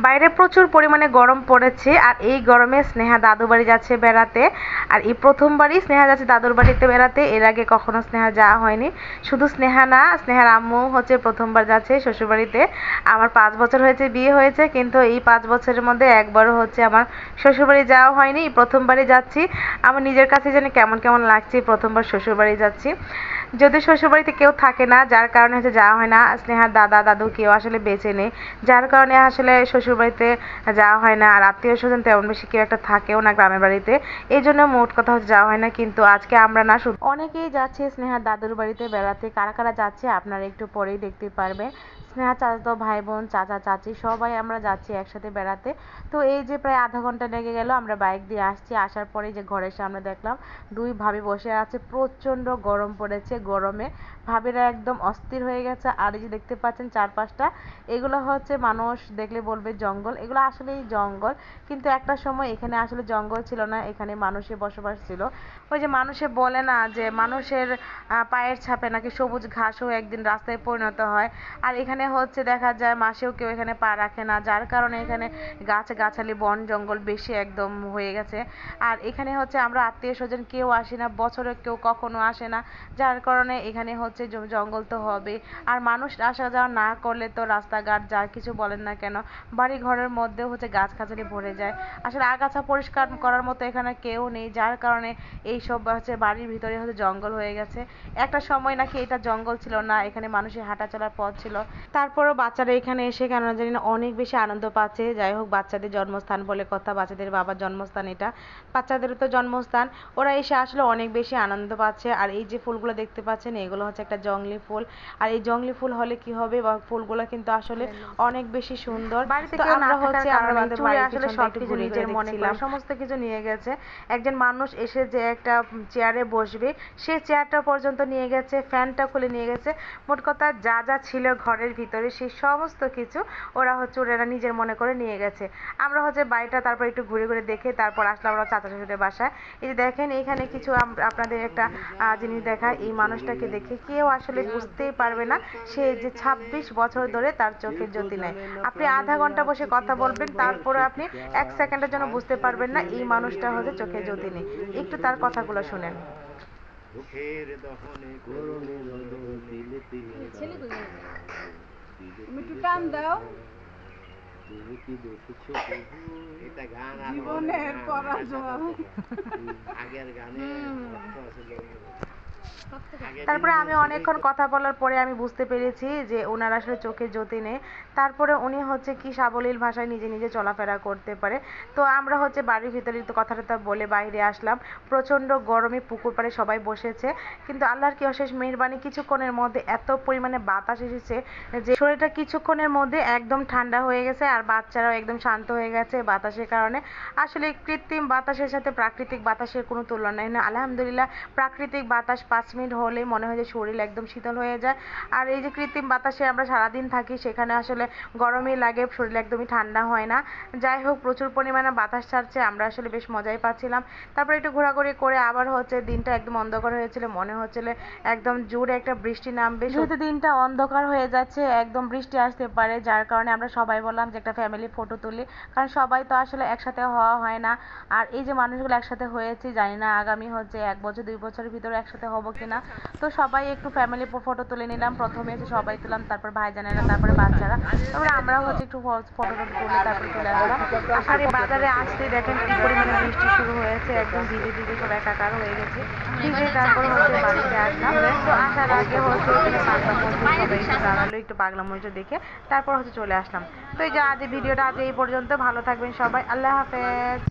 বাইরে প্রচুর পরিমাণে গরম পড়েছে আর এই গরমে স্নেহা দাদু বাড়ি যাচ্ছে বেড়াতে। আর এই প্রথমবারই স্নেহা যাচ্ছে দাদুর বাড়িতে বেড়াতে, এর আগে কখনো স্নেহা যাওয়া হয়নি। শুধু স্নেহা না, স্নেহার আম্মু হচ্ছে প্রথমবার যাচ্ছে শ্বশুরবাড়িতে। আমার 5 বছর হয়েছে বিয়ে হয়েছে, কিন্তু এই 5 বছরের মধ্যে একবারও হচ্ছে আমার শ্বশুরবাড়ি যাওয়া হয়নি, প্রথমবারই যাচ্ছি। আমার নিজের কাছে যেন কেমন কেমন লাগছে, প্রথমবার শ্বশুরবাড়ি যাচ্ছি। যদি শ্বশুরবাড়িতে কেউ থাকে না, যার কারণে হচ্ছে যাওয়া হয় না। স্নেহার দাদা দাদু কেউ আসলে বেঁচে নেই, যার কারণে আসলে শ্বশুরবাড়িতে যাওয়া হয় না। আর আত্মীয় স্বজন তেমন বেশি কেউ একটা থাকেও না গ্রামের বাড়িতে, এই জন্য মোট কথা হচ্ছে যাওয়া হয় না। কিন্তু আজকে আমরা না, শুধু অনেকেই যাচ্ছে স্নেহার দাদুর বাড়িতে বেড়াতে। কারা কারা যাচ্ছে আপনারা একটু পরেই দেখতে পারবেন। স্নেহা চাচাতো ভাই বোন চাচা চাচি সবাই আমরা যাচ্ছি একসাথে বেড়াতে। তো এই যে প্রায় আধা ঘন্টা লেগে গেল, আমরা বাইক দিয়ে আসছি। আসার পরে যে ঘরের সামনে দেখলাম দুই ভাবি বসে আছে, প্রচণ্ড গরম পড়েছে। গরমে ভাবিরা একদম অস্থির হয়ে গেছে। আর এই যে দেখতে পাচ্ছেন চারপাশটা, এগুলো হচ্ছে মানুষ দেখলে বলবে জঙ্গল, এগুলো আসলেই জঙ্গল। কিন্তু একটা সময় এখানে আসলে জঙ্গল ছিল না, এখানে মানুষের বসবাস ছিল। ওই যে মানুষে বলে না যে মানুষের পায়ের ছাপে নাকি সবুজ ঘাসও একদিন রাস্তায় পরিণত হয়। আর এখানে হচ্ছে দেখা যায় মাসেও কেউ এখানে পা রাখে না, যার কারণে এখানে গাছগাছালি বন জঙ্গল বেশি একদম হয়ে গেছে। আর এখানে হচ্ছে আমরা আত্মীয় স্বজন কেউ আসি না, বছরে কেউ কখনো আসে না, যার কারণে এখানে হচ্ছে জঙ্গল তো হবে। আর মানুষ আসা যাওয়া না করলে তো রাস্তাঘাট যা কিছু বলেন না কেন, বাড়ি ঘরের মধ্যেও হচ্ছে গাছগাছালি ভরে যায়। আসলে আগাছা পরিষ্কার করার মতো এখানে কেউ নেই, যার কারণে এইসব হচ্ছে বাড়ির ভিতরে হচ্ছে জঙ্গল হয়ে গেছে। একটা সময় নাকি এটা জঙ্গল ছিল না, এখানে মানুষের হাঁটা চলার পথ ছিল। তারপরও বাচ্চারা এখানে এসে কেন জানি না অনেক বেশি আনন্দ পাচ্ছে। যাই হোক, বাচ্চাদের জন্মস্থান বলে কথা, বাচ্চাদের বাবার জন্মস্থান এটা, বাচ্চাদেরও তো জন্মস্থান। ওরা এসে আসলে অনেক বেশি আনন্দ পাচ্ছে। আর এই যে ফুলগুলো দেখতে পাচ্ছেন, এগুলো হচ্ছে একটা জংলি ফুল। আর এই জংলি ফুল হলে কি হবে, বা ফুলগুলো কিন্তু আসলে অনেক বেশি সুন্দর। বাড়িতে কেউ না থাকার কারণে চুড়ে আসলে সবকিছু নিজের মনে করে সমস্ত কিছু নিয়ে গেছে। একজন মানুষ এসে যে একটা চেয়ারে বসবে, সে চেয়ারটা পর্যন্ত নিয়ে গেছে, ফ্যানটা খুলে নিয়ে গেছে। মোট কথা যা যা ছিল ঘরের ভিতরে সেই সমস্ত কিছু ওরা হচ্ছে ওরা নিজের মনে করে নিয়ে গেছে। আমরা হচ্ছে বাড়িটা তারপর একটু ঘুরে ঘুরে দেখে তারপর আসলাম আমরা চাচা শ্বশুরের বাসায়। এই যে দেখেন এইখানে কিছু আপনাদের একটা জিনিস দেখায়। এই মানুষটাকে দেখে কেউ আসলে বুঝতেই পারবে না সে যে 26 বছর ধরে তার চোখের জ্যোতি নেয়। আপনি আধা ঘন্টা বসে কথা বলবেন, তারপরে আপনি 1 সেকেন্ডের জন্য বুঝতে পারবেন না এই মানুষটা হচ্ছে চোখের জ্যোতি নেই। একটু তার কথাগুলো শুনেন। চোখের দহনে করুণে রোদন তিলে তিলে তুমি একটু টান দাও। তুমি কি দেখেছো প্রভু, এটা গান আর জীবনের পরাজয়। আগের গানে অর্থ আছে। তারপরে আমি অনেকক্ষণ কথা বলার পরে আমি বুঝতে পেরেছি যে ওনার আসলে চোখে জ্যোতি নেই। তারপরে উনি হচ্ছে কি সাবলীল ভাষায় নিজে নিজে চলাফেরা করতে পারে। তো আমরা হচ্ছে বাড়ির ভিতরে তো কথাটা বলে বাইরে আসলাম। প্রচণ্ড গরমে পুকুর পাড়ে সবাই বসেছে, কিন্তু আল্লাহর কি অশেষ মেহেরবানি, কিছুক্ষণের মধ্যে এত পরিমাণে বাতাস এসেছে যে শরীরটা কিছুক্ষণের মধ্যে একদম ঠান্ডা হয়ে গেছে। আর বাচ্চারাও একদম শান্ত হয়ে গেছে বাতাসের কারণে। আসলে কৃত্রিম বাতাসের সাথে প্রাকৃতিক বাতাসের কোনো তুলনা নেই না। আলহামদুলিল্লাহ, প্রাকৃতিক বাতাস 5 মিনিট হলেই মনে হয় যে শরীর একদম শীতল হয়ে যায়। আর এই যে কৃত্রিম বাতাসে আমরা সারাদিন থাকি, সেখানে আসলে গরমই লাগে, শরীর একদমই ঠান্ডা হয় না। যাই হোক, প্রচুর পরিমাণে বাতাস ছাড়ছে, আমরা আসলে বেশ মজাই পাচ্ছিলাম। তারপরে একটু ঘোরাঘুরি করে আবার হচ্ছে দিনটা একদম অন্ধকার হয়েছিল, মনে হচ্ছিল একদম জোরে একটা বৃষ্টি নামবে। যেহেতু দিনটা অন্ধকার হয়ে যাচ্ছে, একদম বৃষ্টি আসতে পারে, যার কারণে আমরা সবাই বললাম যে একটা ফ্যামিলি ফটো তুলি, কারণ সবাই তো আসলে একসাথে হওয়া হয় না। আর এই যে মানুষগুলো একসাথে হয়েছি, জানি না আগামী হচ্ছে 1 বছর 2 বছরের ভিতরে একসাথে হবো কিনা। তো সবাই একটু ফ্যামিলি ফটো তুলে নিলাম। প্রথমে হচ্ছে সবাই তুললাম, তারপর ভাইজানেরা, তারপরে বাচ্চারা, তারপরে আমরাও হচ্ছে একটু ফটো তুলে তারপরে চলে আসলাম। আর এই বাজারে আসতে দেখেন কি পরিমাণে বৃষ্টি শুরু হয়েছে, একদম ভিজে ভিজে সব একাকার হয়ে গেছে। ভিজে তারপর হচ্ছে বাড়িতে আসলাম। তো আসার আগে হচ্ছে পাগলা মরিচ সবাই একটু দাঁড়ালো, একটু পাগলা মরিচ দেখে তারপর হচ্ছে চলে আসলাম। তো এই যে আজ ভিডিওটা আজ এই পর্যন্ত। ভালো থাকবেন সবাই, আল্লাহ হাফেজ।